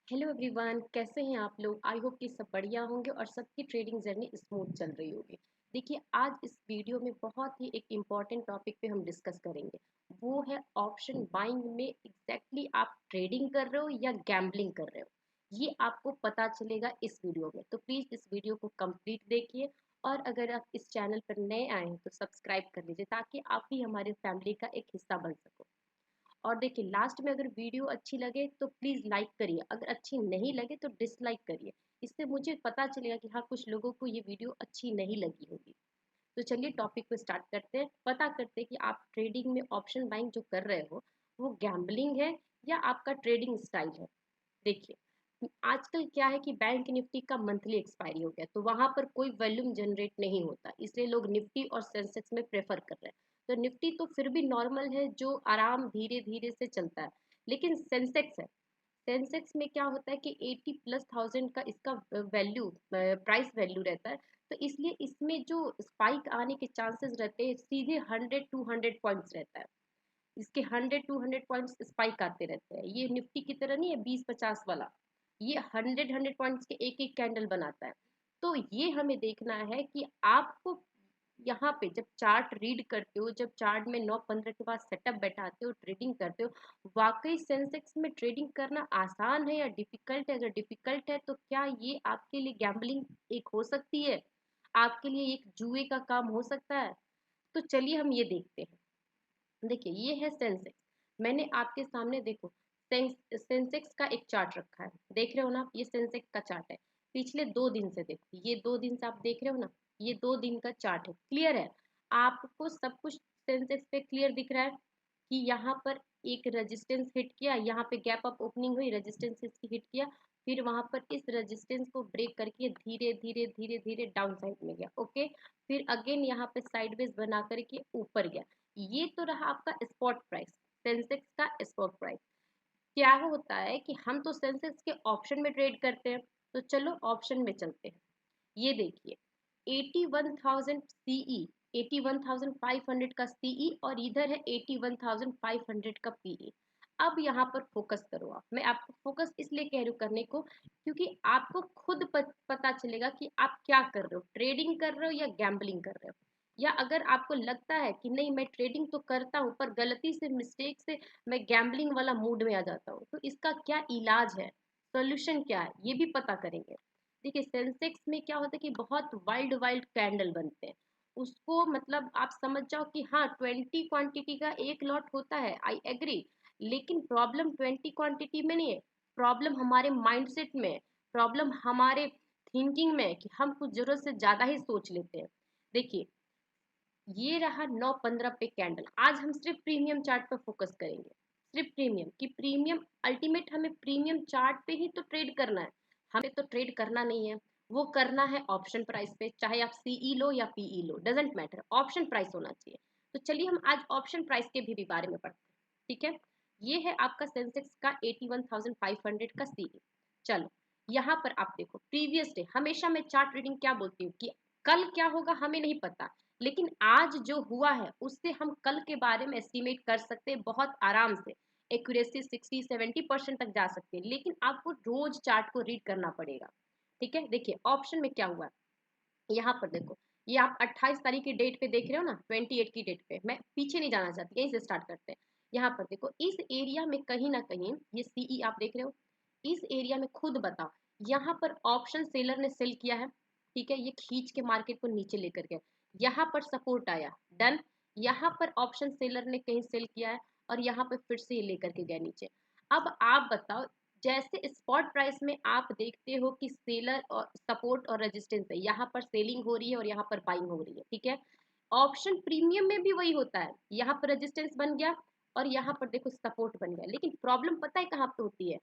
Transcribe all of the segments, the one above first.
Hello everyone, कैसे हैं आप लोग। आई होप कि सब बढ़िया होंगे और सबकी ट्रेडिंग जर्नी स्मूथ चल रही होगी। देखिए, आज इस वीडियो में बहुत ही एक इम्पॉर्टेंट टॉपिक पे हम डिस्कस करेंगे। वो है ऑप्शन बाइंग में एग्जैक्टली आप ट्रेडिंग कर रहे हो या गैम्बलिंग कर रहे हो। ये आपको पता चलेगा इस वीडियो में, तो प्लीज़ इस वीडियो को कंप्लीट देखिए। और अगर आप इस चैनल पर नए आए हैं तो सब्सक्राइब कर लीजिए ताकि आप भी हमारे फैमिली का एक हिस्सा बन सको। और देखिए, लास्ट में अगर वीडियो अच्छी लगे तो प्लीज़ लाइक करिए, अगर अच्छी नहीं लगे तो डिसलाइक करिए। इससे मुझे पता चलेगा कि हाँ, कुछ लोगों को ये वीडियो अच्छी नहीं लगी होगी। तो चलिए टॉपिक को स्टार्ट करते हैं। पता करते हैं कि आप ट्रेडिंग में ऑप्शन बाइंग जो कर रहे हो वो गैम्बलिंग है या आपका ट्रेडिंग स्टाइल है। देखिए, आजकल क्या है कि बैंक निफ्टी का मंथली एक्सपायरी हो गया तो वहां पर कोई वॉल्यूम जनरेट नहीं होता, इसलिए लोग निफ्टी और सेंसेक्स में प्रेफर कर रहे हैं। तो निफ्टी तो फिर भी नॉर्मल है, जो आराम धीरे धीरे से चलता है। लेकिन सेंसेक्स है, सेंसेक्स में क्या होता है कि 80+ थाउजेंड का इसका वैल्यू, प्राइस वैल्यू रहता है। तो इसलिए इसमें जो स्पाइक आने के चांसेस रहते हैं सीधे 100-200 पॉइंट्स रहता है। इसके 100-200 पॉइंट्स स्पाइक आते रहते हैं। ये निफ्टी की तरह नहीं है 20-50 वाला, ये 100 पॉइंट्स के एक एक कैंडल बनाता है। तो ये हमें देखना है कि आपको यहाँ पे जब चार्ट रीड करते हो, जब चार्ट में 9-15 के बाद सेटअप बैठाते हो, ट्रेडिंग करते हो, वाकई सेंसेक्स में ट्रेडिंग करना आसान है या डिफिकल्ट है। अगर डिफिकल्ट है तो क्या ये आपके लिए गैम्बलिंग एक हो सकती है, आपके लिए एक जुए का काम हो सकता है। तो चलिए हम ये देखते हैं। देखिए, ये है सेंसेक्स। मैंने आपके सामने देखो सेंसेक्स का एक चार्ट रखा है, देख रहे हो ना, ये सेंसेक्स का चार्ट है। पिछले 2 दिन से देखो, ये 2 दिन से आप देख रहे हो ना, ये 2 दिन का चार्ट है, क्लियर है। आपको सब कुछ सेंसेक्स पे क्लियर दिख रहा है कि यहाँ पर एक रेजिस्टेंस हिट किया, यहाँ पे गैप अप ओपनिंग हुई, रेजिस्टेंस इसकी हिट किया, फिर वहां पर इस रेजिस्टेंस को ब्रेक करके धीरे धीरे धीरे धीरे डाउन साइड में गया, ओके। फिर अगेन यहाँ पे साइडवेज बना करके ऊपर गया। ये तो रहा आपका स्पॉट प्राइस, सेंसेक्स का स्पॉट प्राइस। क्या होता है कि हम तो सेंसेक्स के ऑप्शन में ट्रेड करते हैं, तो चलो ऑप्शन में चलते हैं। ये देखिए, 81,000 सीई, 81,500 का सीई और इधर है 81,500 का पीई। अब यहाँ पर फोकस करो आप, मैं आपको फोकस इसलिए कह रही हूँ करने को क्योंकि आपको खुद पता चलेगा कि आप क्या कर रहे हो, ट्रेडिंग कर रहे हो या गैम्बलिंग कर रहे हो। या अगर आपको लगता है कि नहीं, मैं ट्रेडिंग तो करता हूँ पर गलती से, मिस्टेक से मैं गैम्बलिंग वाला मूड में आ जाता हूँ, तो इसका क्या इलाज है, सोल्यूशन क्या है, ये भी पता करेंगे। देखिए, सेंसेक्स में क्या होता है कि बहुत वाइल्ड वाइल्ड कैंडल बनते हैं। उसको मतलब आप समझ जाओ कि हाँ, 20 क्वांटिटी का एक लॉट होता है, आई एग्री। लेकिन प्रॉब्लम 20 क्वांटिटी में नहीं है, प्रॉब्लम हमारे माइंडसेट में है, प्रॉब्लम हमारे थिंकिंग में है कि हम कुछ जरूरत से ज्यादा ही सोच लेते हैं। देखिए, ये रहा 9-15 पे कैंडल। आज हम सिर्फ प्रीमियम चार्ट पर फोकस करेंगे, सिर्फ प्रीमियम की प्रीमियम। अल्टीमेट हमें प्रीमियम चार्ट पे ही तो ट्रेड करना है, हमें तो ट्रेड करना नहीं है, वो करना है ऑप्शन प्राइस पे। चाहे आप सीई लो या पीई लो, डजेंट मैटर, ऑप्शन प्राइस होना चाहिए। तो चलिए हम आज ऑप्शन प्राइस के भी बारे में पढ़ते हैं, ठीक है। ये है आपका सेंसेक्स का 81,500 का सीई। चलो, यहाँ पर आप देखो प्रीवियस डे, हमेशा मैं चार्ट रीडिंग क्या बोलती हूँ कि कल क्या होगा हमें नहीं पता, लेकिन आज जो हुआ है उससे हम कल के बारे में एस्टिमेट कर सकते हैं बहुत आराम से। एक्यूरेसी 60-70% तक जा सकते हैं, लेकिन आपको रोज चार्ट को रीड करना पड़ेगा, ठीक है। देखिए ऑप्शन में क्या हुआ है, यहाँ पर देखो, ये आप 28 तारीख की डेट पे देख रहे हो ना, 28 की डेट पे। मैं पीछे नहीं जाना चाहती, यहीं से स्टार्ट करते हैं। यहाँ पर देखो, इस एरिया में कहीं ना कहीं ये सीई आप देख रहे हो, इस एरिया में खुद बताओ, यहाँ पर ऑप्शन सेलर ने सेल किया है, ठीक है। ये खींच के मार्केट को नीचे लेकर गया, यहाँ पर सपोर्ट आया, डन। यहाँ पर ऑप्शन सेलर ने कहीं सेल किया है और यहाँ पर फिर से ये लेकर के गया नीचे। अब आप बताओ, जैसे स्पॉट प्राइस में आप देखते हो कि सेलर और सपोर्ट और रेजिस्टेंस है, यहाँ पर सेलिंग हो रही है और यहाँ पर बाइंग हो रही है, ठीक है। ऑप्शन प्रीमियम में भी वही होता है, यहाँ पर रेजिस्टेंस बन गया और यहाँ पर देखो सपोर्ट बन गया। लेकिन प्रॉब्लम पता है कहाँ पे होती है,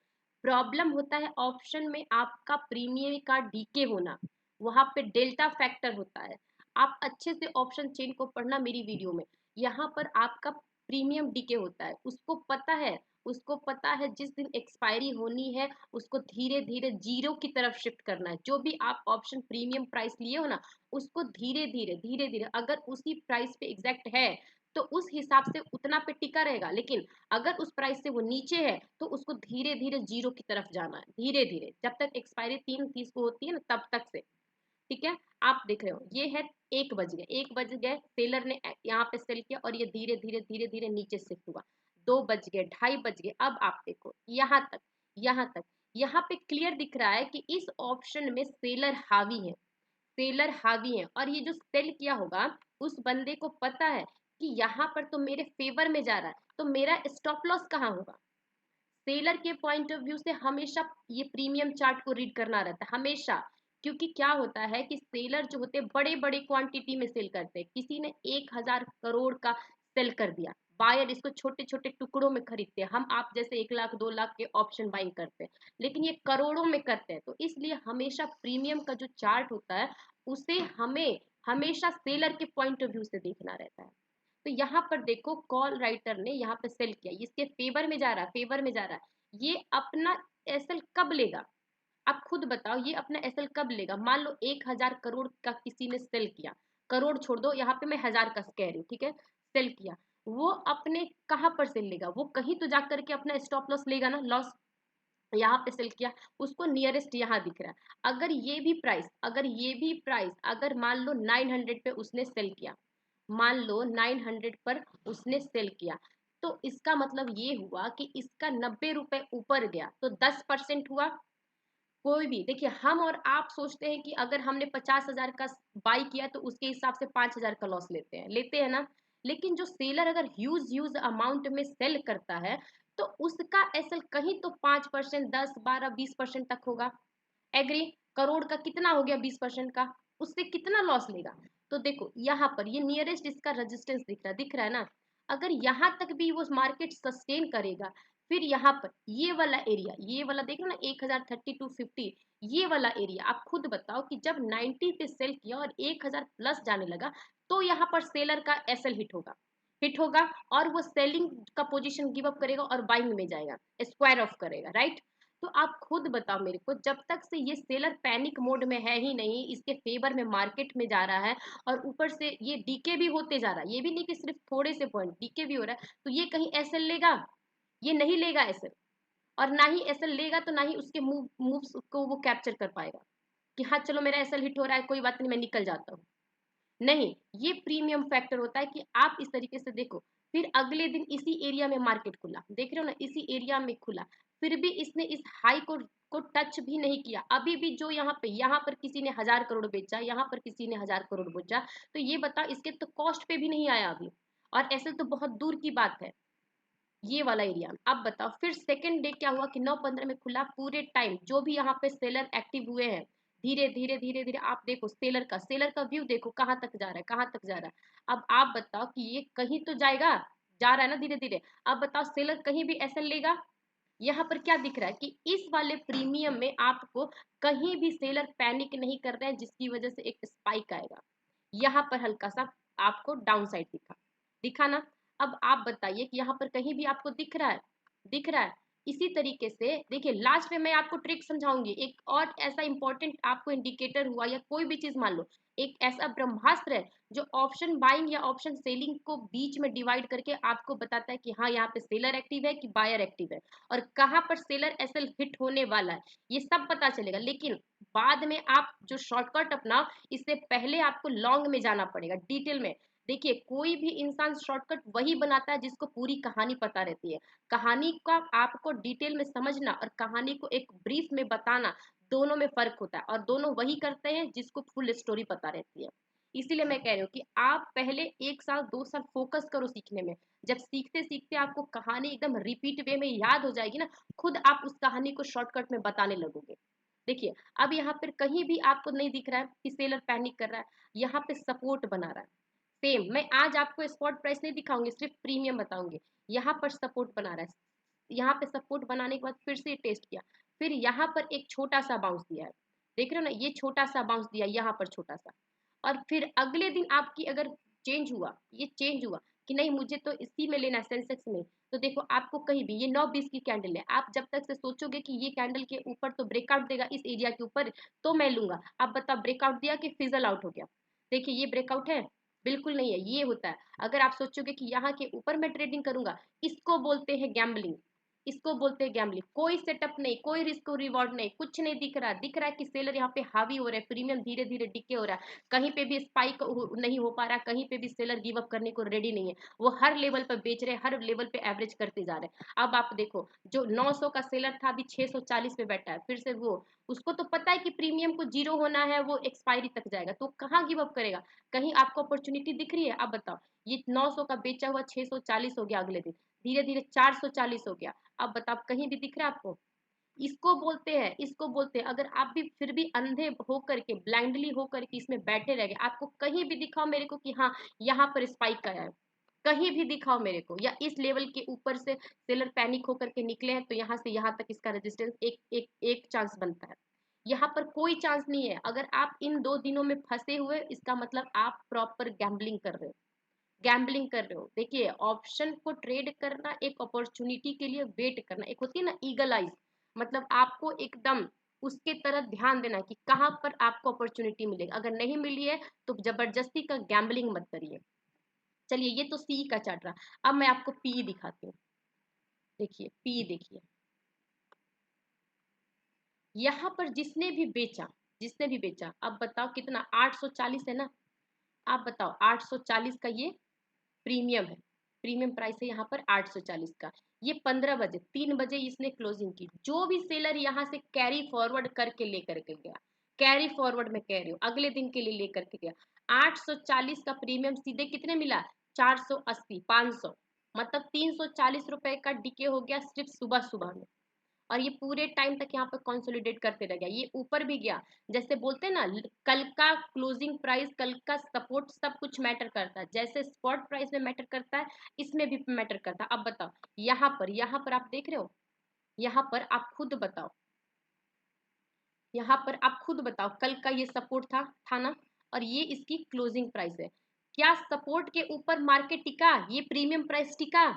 प्रॉब्लम होता है ऑप्शन में आपका प्रीमियम का डीके होना, वहां पे डेल्टा फैक्टर होता है। आप अच्छे से ऑप्शन चेन को पढ़ना मेरी वीडियो में, यहाँ पर आपका प्रीमियम डीके होता है, उसको पता है, उसको पता है जिस दिन एक्सपायरी होनी है उसको धीरे धीरे जीरो की तरफ शिफ्ट करना है। जो भी आप ऑप्शन प्रीमियम प्राइस लिए हो ना, उसको धीरे धीरे धीरे धीरे, अगर उसी प्राइस पे एग्जैक्ट है तो उस हिसाब से उतना पे टिका रहेगा। लेकिन अगर उस प्राइस से वो नीचे है तो उसको धीरे धीरे जीरो की तरफ जाना है, धीरे धीरे, जब तक एक्सपायरी 3:30 को होती है ना तब तक से। ठीक है, आप देख रहे हो ये है 1 बज गए, 1 बज गए, सेलर ने यहाँ पे सेल किया और ये धीरे धीरे धीरे धीरे नीचे शिफ्ट हुआ। 2 बज गए, 2:30 बज गए, अब आप देखो यहाँ तक, यहाँ तक, यहाँ पे क्लियर दिख रहा है कि इस ऑप्शन में सेलर हावी है, सेलर हावी है। और ये जो सेल किया होगा उस बंदे को पता है कि यहाँ पर तो मेरे फेवर में जा रहा है, तो मेरा स्टॉप लॉस कहाँ होगा। सेलर के पॉइंट ऑफ व्यू से हमेशा ये प्रीमियम चार्ट को रीड करना रहता है, हमेशा। क्योंकि क्या होता है कि सेलर जो होते हैं बड़े बड़े क्वांटिटी में सेल करते हैं। किसी ने 1,000 करोड़ का सेल कर दिया, बायर इसको छोटे छोटे टुकड़ों में खरीदते हैं। हम आप जैसे 1 लाख 2 लाख के ऑप्शन बाइंग करते हैं, लेकिन ये करोड़ों में करते हैं। तो इसलिए हमेशा प्रीमियम का जो चार्ट होता है उसे हमें हमेशा सेलर के पॉइंट ऑफ व्यू से देखना रहता है। तो यहाँ पर देखो कॉल राइटर ने यहाँ पे सेल किया, इसके फेवर में जा रहा है, फेवर में जा रहा है। ये अपना एसएल कब लेगा, आप खुद बताओ, ये अपना एसएल कब लेगा। मान लो 1,000 करोड़ का किसी ने सेल किया, करोड़ छोड़ दो, यहाँ पे मैं 1,000 का कह रही हूँ, ठीक है, सेल किया। वो अपने कहाँ पर सेल लेगा, वो कहीं तो जा करके अपना स्टॉप लॉस लेगा ना, लॉस। यहाँ पे सेल किया, उसको नियरेस्ट यहाँ दिख रहा है। अगर मान लो 900 पे उसने सेल किया, मान लो 900 पर उसने सेल किया, तो इसका मतलब ये हुआ कि इसका 90 रुपए ऊपर गया तो 10% हुआ। कोई भी देखिए, हम और आप सोचते हैं कि अगर हमने 50,000 का बाई किया तो उसके हिसाब से 5,000 का लॉस लेते हैं ना। लेकिन जो सेलर अगर ह्यूज ह्यूज अमाउंट में सेल करता है तो उसका एसएल कहीं तो 5%, 10, 12, 20% तक होगा। एग्री, करोड़ का कितना हो गया, 20% का, उससे कितना लॉस लेगा। तो देखो यहाँ पर ये नियरेस्ट इसका रेजिस्टेंस दिख रहा है ना। अगर यहाँ तक भी वो मार्केट सस्टेन करेगा, फिर यहाँ पर ये वाला एरिया, ये वाला देख लो ना, 1,032.50, ये वाला एरिया आप खुद बताओ कि जब 90 पे सेल किया और 1,000 प्लस जाने लगा तो यहाँ पर सेलर का एसएल हिट होगा और वो सेलिंग का पोजीशन गिव अप करेगा और बाइंग में जाएगा, स्क्वायर ऑफ करेगा, राइट। तो आप खुद बताओ मेरे को, जब तक से ये सेलर पैनिक मोड में है ही नहीं, इसके फेवर में मार्केट में जा रहा है और ऊपर से ये डीके भी होते जा रहा है, ये भी नहीं कि सिर्फ थोड़े से पॉइंट डीके भी हो रहा है, तो ये कहीं एसएल लेगा, ये नहीं लेगा एसएल। और ना ही एसएल लेगा तो ना ही उसके मूव्स को वो कैप्चर कर पाएगा कि हाँ चलो मेरा एसएल हिट हो रहा है, कोई बात नहीं, मैं निकल जाता हूँ। नहीं, ये प्रीमियम फैक्टर होता है कि आप इस तरीके से देखो। फिर अगले दिन इसी एरिया में मार्केट खुला, देख रहे हो ना, इसी एरिया में खुला, फिर भी इसने इस हाई को टच भी नहीं किया। अभी भी जो यहाँ पर किसी ने 1,000 करोड़ बेचा, यहाँ पर किसी ने 1,000 करोड़ बेचा, तो ये बताओ इसके तो कॉस्ट पे भी नहीं आया अभी, और ऐसे तो बहुत दूर की बात है ये वाला एरिया। अब बताओ फिर सेकंड डे क्या हुआ कि 9:15 में खुला, पूरे टाइम जो भी यहाँ पे सेलर एक्टिव हुए हैं, धीरे धीरे धीरे धीरे आप देखो सेलर का व्यू देखो कहाँ तक जा रहा है, कहाँ तक जा रहा है। अब आप बताओ कि ये कहीं तो जाएगा, जा रहा है ना धीरे धीरे। अब बताओ सेलर कहीं भी ऐसा लेगा। यहाँ पर क्या दिख रहा है कि इस वाले प्रीमियम में आपको कहीं भी सेलर पैनिक नहीं कर रहे हैं, जिसकी वजह से एक स्पाइक आएगा। यहाँ पर हल्का सा आपको डाउन साइड दिखा दिखा ना। अब आप बताइए कि यहाँ पर कहीं भी आपको दिख रहा है। इसी तरीके से देखिए, लास्ट में मैं आपको ट्रिक समझाऊंगी, एक और ऐसा इंपॉर्टेंट आपको इंडिकेटर हुआ या कोई भी चीज मान लो, एक ऐसा ब्रह्मास्त्र है जो ऑप्शन बाइंग या ऑप्शन सेलिंग को बीच में डिवाइड करके आपको बताता है कि हाँ यहाँ पे सेलर एक्टिव है कि बायर एक्टिव है, और कहाँ पर सेलर एसएल हिट होने वाला है, ये सब पता चलेगा। लेकिन बाद में आप जो शॉर्टकट अपनाओ, इससे पहले आपको लॉन्ग में जाना पड़ेगा, डिटेल में। देखिए, कोई भी इंसान शॉर्टकट वही बनाता है जिसको पूरी कहानी पता रहती है। कहानी का आपको डिटेल में समझना और कहानी को एक ब्रीफ में बताना, दोनों में फर्क होता है, और दोनों वही करते हैं जिसको फुल स्टोरी पता रहती है। इसीलिए मैं कह रही हूँ कि आप पहले 1 साल 2 साल फोकस करो सीखने में। जब सीखते सीखते आपको कहानी एकदम रिपीट वे में याद हो जाएगी ना, खुद आप उस कहानी को शॉर्टकट में बताने लगोगे। देखिए, अब यहाँ पर कहीं भी आपको नहीं दिख रहा है कि सेलर पैनिक कर रहा है, यहाँ पे सपोर्ट बना रहा है। सेम मैं आज आपको स्पॉट प्राइस नहीं दिखाऊंगी, सिर्फ प्रीमियम बताऊंगी। यहाँ पर सपोर्ट बना रहा है, यहाँ पे सपोर्ट बनाने के बाद फिर से टेस्ट किया, फिर यहाँ पर एक छोटा सा बाउंस दिया है, देख रहे हो ना, ये छोटा सा बाउंस दिया, यहाँ पर छोटा सा। और फिर अगले दिन आपकी अगर चेंज हुआ कि नहीं मुझे तो इसी में लेना है, सेंसेक्स में, तो देखो आपको कहीं भी ये 9:20 की कैंडल है, आप जब तक से सोचोगे कि ये कैंडल के ऊपर तो ब्रेकआउट देगा इस एरिया के ऊपर तो मैं लूंगा। अब बताओ ब्रेकआउट दिया कि फिजल आउट हो गया। देखिए ये ब्रेकआउट है, बिल्कुल नहीं है, ये होता है। अगर आप सोचोगे कि यहाँ के ऊपर मैं ट्रेडिंग करूंगा, इसको बोलते हैं गैम्बलिंग, इसको बोलते हैं गैम्बलिंग। कोई सेटअप नहीं, कोई रिस्क रिवॉर्ड नहीं, कुछ नहीं दिख रहा है कि सेलर यहाँ पे हावी हो रहा है, प्रीमियम धीरे धीरे डिके हो रहा है, कहीं पे भी स्पाइक नहीं हो पा रहा, कहीं पे भी सेलर गिव अप करने को रेडी नहीं है, वो हर लेवल पर बेच रहे हैं, हर लेवल पे एवरेज करते जा रहे हैं। अब आप देखो, जो 900 का सेलर था अभी 640 पे बैठा है, फिर से वो, उसको तो पता है कि प्रीमियम को जीरो होना है, वो एक्सपायरी तक जाएगा, तो कहाँ गिव अप करेगा? कहीं आपको अपॉर्चुनिटी दिख रही है? आप बताओ, ये 900 का बेचा हुआ 640 हो गया, अगले दिन धीरे धीरे 440 हो गया। अब बताओ, कहीं भी दिख रहा है आपको? इसको बोलते हैं, इसको बोलते हैं, अगर आप भी फिर भी अंधे होकर के, ब्लाइंडली होकर के इसमें बैठे रह गए, आपको कहीं भी दिखाओ मेरे को कि हाँ यहाँ पर स्पाइक आया है, कहीं भी दिखाओ मेरे को, या इस लेवल के ऊपर से सेलर पैनिक होकर के निकले हैं, तो यहाँ से यहाँ तक इसका रेजिस्टेंस एक एक एक चांस बनता है। यहाँ पर कोई चांस नहीं है। अगर आप इन 2 दिनों में फंसे हुए, इसका मतलब आप प्रॉपर गैम्बलिंग कर रहे हो, गैम्बलिंग कर रहे हो। देखिए, ऑप्शन को ट्रेड करना, एक अपॉर्चुनिटी के लिए वेट करना, एक होती है ना ईगल आइज, मतलब आपको एकदम उसके तरफ ध्यान देना कि कहाँ पर आपको अपॉर्चुनिटी मिलेगी। अगर नहीं मिली है तो जबरदस्ती का गैम्बलिंग मत करिए। चलिए, ये तो सी का चार्ट रहा। अब मैं आपको पी दिखाती हूँ। देखिए, पी देखिए, यहाँ पर जिसने भी बेचा, जिसने भी बेचा, अब बताओ कितना, 840 है ना? आप बताओ, 840 का ये प्रीमियम है, प्रीमियम प्राइस है यहाँ पर 840 का। ये 15 बजे, 3 बजे इसने क्लोजिंग की। जो भी सेलर यहाँ से कैरी फॉरवर्ड करके लेकर के गया, कैरी फॉरवर्ड में कह रही हूँ, अगले दिन के लिए लेकर के गया, 840 का प्रीमियम सीधे कितने मिला? 480, 500, मतलब 340 रुपए का डिके हो गया सिर्फ सुबह सुबह में। और ये पूरे टाइम तक यहाँ पर कंसोलिडेट करते रह गया, ये ऊपर भी गया। जैसे बोलते हैं ना, कल का क्लोजिंग प्राइस, कल का सपोर्ट, सब कुछ मैटर करता है, जैसे स्पॉट प्राइस में मैटर करता है, इसमें भी मैटर करता है। अब बताओ, यहाँ पर आप देख रहे हो, यहाँ पर आप खुद बताओ, यहाँ पर आप खुद बताओ, कल का ये सपोर्ट था ना, और ये इसकी क्लोजिंग प्राइस है। क्या सपोर्ट के ऊपर मार्केट टिका? ये प्रीमियम प्राइस टिका,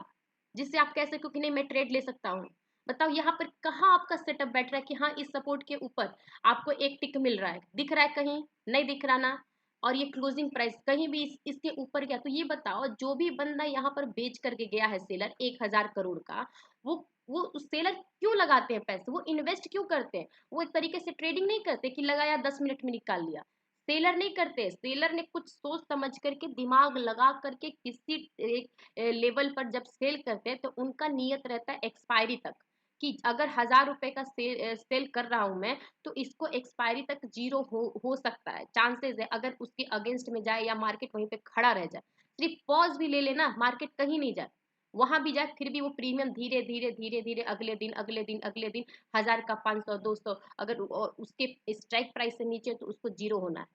जिससे आप कह सको कि नहीं मैं ट्रेड ले सकता हूँ? बताओ, यहाँ पर कहाँ आपका सेटअप बैठ रहा है कि हाँ इस सपोर्ट के ऊपर आपको एक टिक मिल रहा है? दिख रहा है कहीं? नहीं दिख रहा ना। और ये क्लोजिंग प्राइस कहीं भी इसके ऊपर गया, तो ये बताओ, जो भी बंदा यहाँ पर बेच करके गया है सेलर 1,000 करोड़ का, वो वो सेलर क्यों लगाते हैं पैसे? वो इन्वेस्ट क्यों करते हैं? वो एक तरीके से ट्रेडिंग नहीं करते कि लगाया 10 मिनट में निकाल लिया। सेलर नहीं करते, सेलर ने कुछ सोच समझ करके, दिमाग लगा करके, किसी एक लेवल पर जब सेल करते हैं तो उनका नियत रहता है एक्सपायरी तक, कि अगर 1,000 रुपए का सेल कर रहा हूं मैं, तो इसको एक्सपायरी तक जीरो हो सकता है, चांसेस है, अगर उसके अगेंस्ट में जाए या मार्केट वहीं पे खड़ा रह जाए, सिर्फ पॉज भी ले लेना, मार्केट कहीं नहीं जाए, वहां भी जाए, फिर भी वो प्रीमियम धीरे धीरे धीरे धीरे अगले दिन अगले दिन अगले दिन, 1,000 का 500 200, अगर उसके स्ट्राइक प्राइस से नीचे, तो उसको जीरो होना है।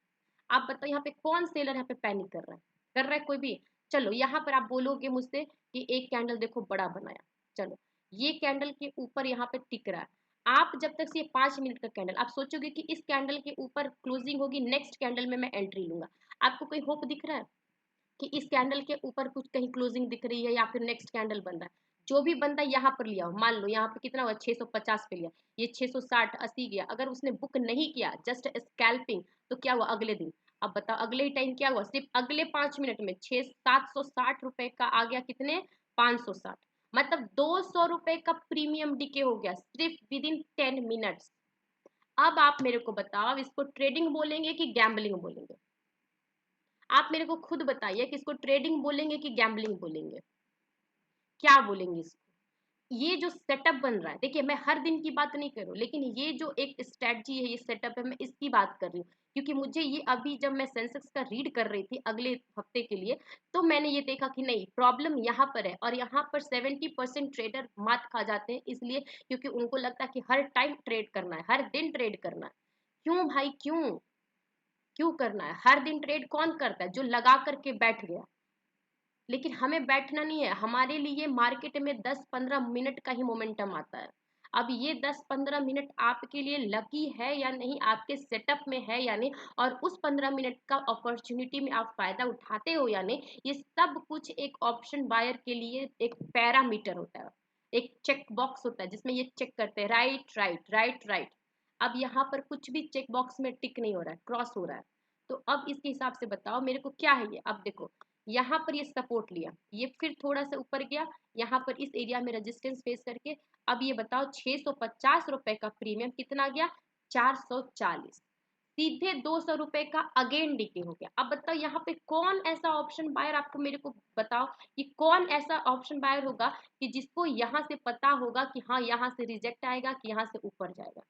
आप बताओ, यहाँ पे कौन सेलर यहाँ पे पैनिक कर रहा है? कर रहा है कोई भी? चलो, यहाँ पर आप बोलोगे मुझसे कि एक कैंडल देखो बड़ा बनाया, चलो, ये कैंडल के ऊपर यहाँ पे टिक रहा है। आप जब तक से ये 5 मिनट का कैंडल, आप सोचोगे कि इस कैंडल के ऊपर क्लोजिंग होगी, नेक्स्ट कैंडल में मैं एंट्री लूंगा, आपको कोई होप दिख रहा है कि इस कैंडल के ऊपर कुछ कहीं क्लोजिंग दिख रही है या फिर नेक्स्ट कैंडल बन रहा है? जो भी बंदा यहाँ पर लिया हो, मान लो यहाँ पे कितना हुआ, 650 पे लिया, ये 660 80 गया, अगर उसने बुक नहीं किया, जस्ट स्कैल्पिंग, तो क्या हुआ अगले दिन? अब बताओ, अगले ही टाइम क्या हुआ? सिर्फ अगले 5 मिनट में 760 रुपए का आ गया, कितने? 560, मतलब 200 रुपए का प्रीमियम डिके हो गया सिर्फ विद इन 10 मिनट्स। अब आप मेरे को बताओ, इसको ट्रेडिंग बोलेंगे कि गैम्बलिंग बोलेंगे? आप मेरे को खुद बताइए कि इसको ट्रेडिंग बोलेंगे कि गैम्बलिंग बोलेंगे? क्या बोलेंगे इसको? ये जो सेटअप बन रहा है, देखिए, मैं हर दिन की बात नहीं कर रही हूँ, लेकिन ये जो एक स्ट्रेटजी है, ये सेटअप है, मैं इसकी बात कर रही हूँ, क्योंकि मुझे ये अभी जब मैं सेंसेक्स का रीड कर रही थी अगले हफ्ते के लिए, तो मैंने ये देखा कि नहीं, प्रॉब्लम यहाँ पर है, और यहाँ पर 70% ट्रेडर मात खा जाते हैं, इसलिए क्योंकि उनको लगता है कि हर टाइम ट्रेड करना है, हर दिन ट्रेड करना है। क्यों भाई, क्यों? क्यों करना है? हर दिन ट्रेड कौन करता है? जो लगा करके बैठ गया। लेकिन हमें बैठना नहीं है, हमारे लिए मार्केट में 10-15 मिनट का ही मोमेंटम आता है। अब ये 10-15 मिनट आपके लिए लकी है या नहीं, आपके सेटअप में है या नहीं, और उस 15 मिनट का अपॉर्चुनिटी में आप फायदा उठाते हो या नहीं, ये सब कुछ एक ऑप्शन बायर के लिए एक पैरामीटर होता है, एक चेक बॉक्स होता है, जिसमें ये चेक करते हैं राइट राइट राइट राइट। अब यहाँ पर कुछ भी चेक बॉक्स में टिक नहीं हो रहा है, क्रॉस हो रहा है, तो अब इसके हिसाब से बताओ मेरे को क्या है ये। अब देखो यहाँ पर ये सपोर्ट लिया, ये फिर थोड़ा सा ऊपर गया, यहाँ पर इस एरिया में रेजिस्टेंस फेस करके अब ये बताओ 650 रुपए का प्रीमियम कितना गया, 440, सीधे 200 रुपए का अगेन डीके हो गया। अब बताओ यहाँ पे कौन ऐसा ऑप्शन बायर, आपको मेरे को बताओ कि कौन ऐसा ऑप्शन बायर होगा कि जिसको यहाँ से पता होगा कि हाँ यहाँ से रिजेक्ट आएगा कि यहाँ से ऊपर जाएगा।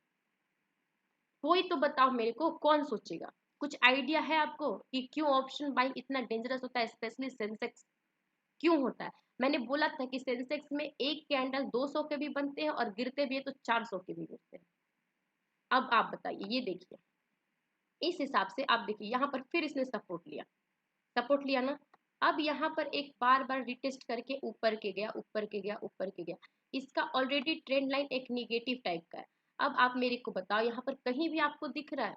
कोई तो बताओ मेरे को, कौन सोचेगा। कुछ आइडिया है आपको कि क्यों ऑप्शन बाइंग इतना डेंजरस होता है, स्पेशली सेंसेक्स क्यों होता है। मैंने बोला था कि सेंसेक्स में एक कैंडल 200 के भी बनते हैं और गिरते भी है तो 400 के भी गिरते हैं। अब आप बताइए, ये देखिए इस हिसाब से आप देखिए यहाँ पर फिर इसने सपोर्ट लिया, सपोर्ट लिया ना। अब यहाँ पर एक बार बार रिटेस्ट करके ऊपर के गया, ऊपर के गया, ऊपर के गया। इसका ऑलरेडी ट्रेंड लाइन एक निगेटिव टाइप का है। अब आप मेरे को बताओ यहाँ पर कहीं भी आपको दिख रहा है,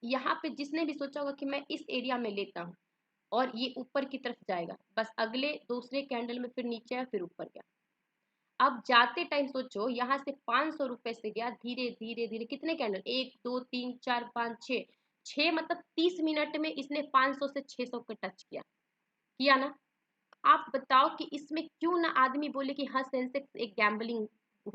यहाँ पे जिसने भी सोचा होगा कि मैं इस एरिया में लेता हूँ और ये ऊपर की तरफ जाएगा, बस अगले दूसरे कैंडल में फिर नीचे आया फिर ऊपर गया। अब जाते टाइम सोचो यहाँ से 500 रुपए से गया, धीरे धीरे धीरे कितने कैंडल, 1 2 3 4 5 6, 6 मतलब 30 मिनट में इसने 500 से 600 को टच किया, किया ना। आप बताओ कि इसमें क्यों ना आदमी बोले कि हाँ सेंसेक्स एक गैम्बलिंग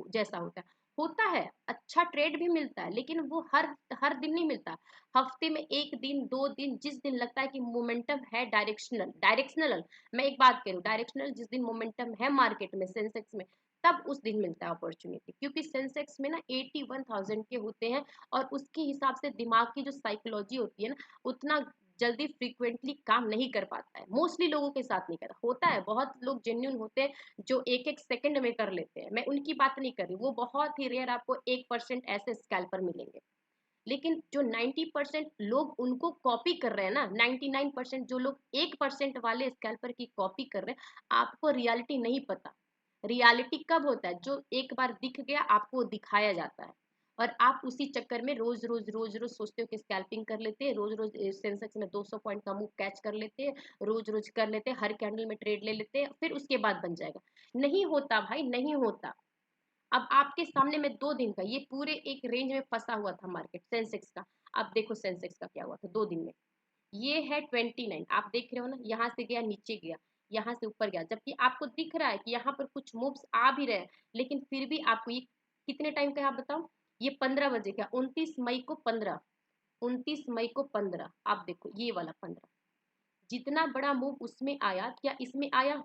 जैसा होता है। होता है, अच्छा ट्रेड भी मिलता है, लेकिन वो हर हर दिन नहीं मिलता। हफ्ते में एक दिन, 2 दिन, जिस दिन लगता है कि मोमेंटम है, डायरेक्शनल डायरेक्शनल, मैं एक बात करूँ, डायरेक्शनल जिस दिन मोमेंटम है मार्केट में सेंसेक्स में, तब उस दिन मिलता है अपॉर्चुनिटी। क्योंकि सेंसेक्स में ना 81,000 के होते हैं और उसके हिसाब से दिमाग की जो साइकोलॉजी होती है ना, उतना जल्दी फ्रीक्वेंटली काम नहीं कर पाता है, मोस्टली लोगों के साथ नहीं करता। होता है बहुत लोग जेन्यून होते हैं जो एक एक सेकंड में कर लेते हैं, मैं उनकी बात नहीं कर रही, वो बहुत ही रेयर, आपको 1% ऐसे स्कैल्पर मिलेंगे। लेकिन जो 90% लोग उनको कॉपी कर रहे हैं ना, 99% जो लोग 1% वाले स्कैल्पर की कॉपी कर रहे हैं, आपको रियलिटी नहीं पता। रियलिटी कब होता है, जो एक बार दिख गया आपको दिखाया जाता है और आप उसी चक्कर में रोज रोज रोज रोज सोचते हो कि स्कैल्पिंग कर लेते हैं, रोज रोज सेंसेक्स में 200 पॉइंट का मूव कैच कर लेते हैं, रोज रोज कर लेते हैं, हर कैंडल में ट्रेड ले लेते हैं, फिर उसके बाद बन जाएगा। नहीं होता भाई, नहीं होता। अब आपके सामने में 2 दिन का ये पूरे एक रेंज में फंसा हुआ था मार्केट सेंसेक्स का। अब देखो सेंसेक्स का क्या हुआ था 2 दिन में, ये है 29, आप देख रहे हो ना, यहाँ से गया नीचे गया, यहाँ से ऊपर गया, जबकि आपको दिख रहा है कि यहाँ पर कुछ मूव्स आ भी रहे हैं, लेकिन फिर भी आपको ये कितने टाइम का है आप बताओ। ये 15 बजे का, 29 मई को 15, 29 मई को 15, आप देखो ये वाला 15, जितना बड़ा मूव उसमें आया क्या इसमें आया।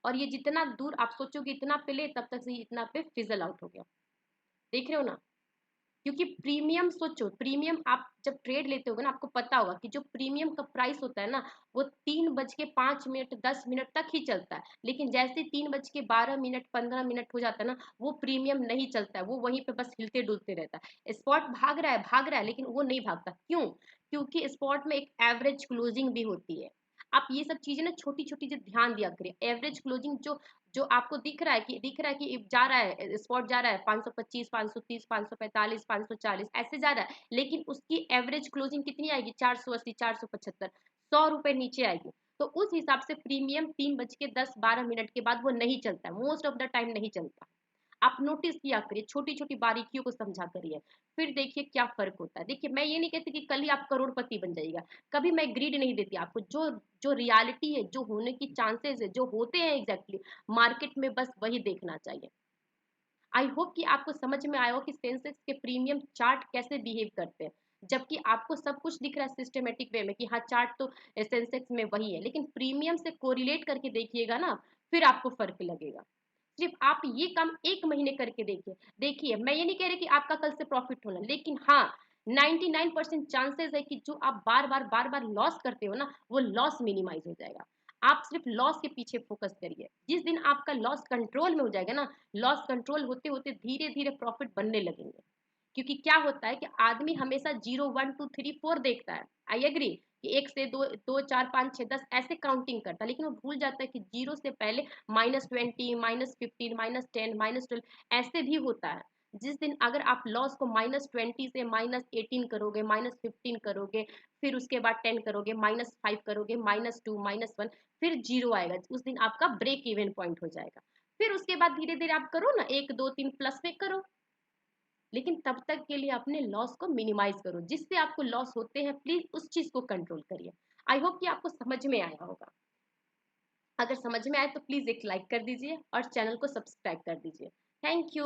और ये जितना दूर आप सोचोगे इतना पे ले, तब तक से ये इतना पे फिजल आउट हो गया। देख रहे हो ना, क्योंकि प्रीमियम सोचो, प्रीमियम आप जब ट्रेड लेते होगे ना, आपको पता होगा कि जो प्रीमियम का प्राइस होता है ना, वो 3 बज के 5 मिनट 10 मिनट तक ही चलता है, लेकिन जैसे 3 बज के 12 मिनट 15 मिनट हो जाता है ना, वो प्रीमियम नहीं चलता है, वो वहीं पे बस हिलते डुलते रहता है। स्पॉट भाग रहा है लेकिन वो नहीं भागता, क्यों? क्योंकि स्पॉट में एक एवरेज क्लोजिंग भी होती है। आप ये सब चीजें ना छोटी छोटी जो ध्यान दिया करिए, एवरेज क्लोजिंग जो जो आपको दिख रहा है कि जा रहा है, स्पॉट जा रहा है 525 530 545 540 ऐसे जा रहा है, लेकिन उसकी एवरेज क्लोजिंग कितनी आएगी, 480 475, 100 रुपए नीचे आएगी। तो उस हिसाब से प्रीमियम 3 बज के 10 12 मिनट के बाद वो नहीं चलता है, मोस्ट ऑफ द टाइम नहीं चलता। आप नोटिस किया करिए, छोटी छोटी बारीकियों को समझा करिए, फिर देखिए क्या फर्क होता है। देखिए मैं ये नहीं कहती कि कल ही आप करोड़पति बन जाइएगा, कभी मैं ग्रीड नहीं देती आपको, जो जो रियलिटी है, जो होने की चांसेस है, जो होते हैं एग्जैक्टली मार्केट में, बस वही देखना चाहिए। आई होप कि आपको समझ में आया हो कि सेंसेक्स के प्रीमियम चार्ट कैसे बिहेव करते हैं। जबकि आपको सब कुछ दिख रहा है सिस्टमेटिक वे में कि हाँ चार्ट तो सेंसेक्स में वही है, लेकिन प्रीमियम से कोरिलेट करके देखिएगा ना, फिर आपको फर्क लगेगा। सिर्फ आप ये काम 1 महीने करके देखिए। देखिए मैं ये नहीं कह रही कि आपका कल से प्रॉफिट होना, लेकिन हाँ 99% चांसेस है कि जो आप बार बार लॉस करते हो ना, वो लॉस मिनिमाइज हो जाएगा। आप सिर्फ लॉस के पीछे फोकस करिए, जिस दिन आपका लॉस कंट्रोल में हो जाएगा ना, लॉस कंट्रोल होते होते धीरे धीरे प्रॉफिट बनने लगेंगे। क्योंकि क्या होता है कि आदमी हमेशा 0 1 2 3 4 देखता है, आई एग्री कि 1 से 2 2 4 5 6 10 ऐसे काउंटिंग करता है, लेकिन वो भूल जाता है कि जीरो से पहले -20 -15 -10 -12 ऐसे भी होता है। जिस दिन अगर आप लॉस को -20 से -18 करोगे, -15 करोगे, फिर उसके बाद 10 करोगे, -5 करोगे, -2 -1, फिर जीरो आएगा, उस दिन आपका ब्रेक इवन पॉइंट हो जाएगा। फिर उसके बाद धीरे धीरे आप करो ना, 1 2 3 प्लस में करो। लेकिन तब तक के लिए अपने लॉस को मिनिमाइज करो। जिससे आपको लॉस होते हैं प्लीज उस चीज को कंट्रोल करिए। आई होप कि आपको समझ में आया होगा। अगर समझ में आए तो प्लीज एक लाइक कर दीजिए और चैनल को सब्सक्राइब कर दीजिए। Thank you.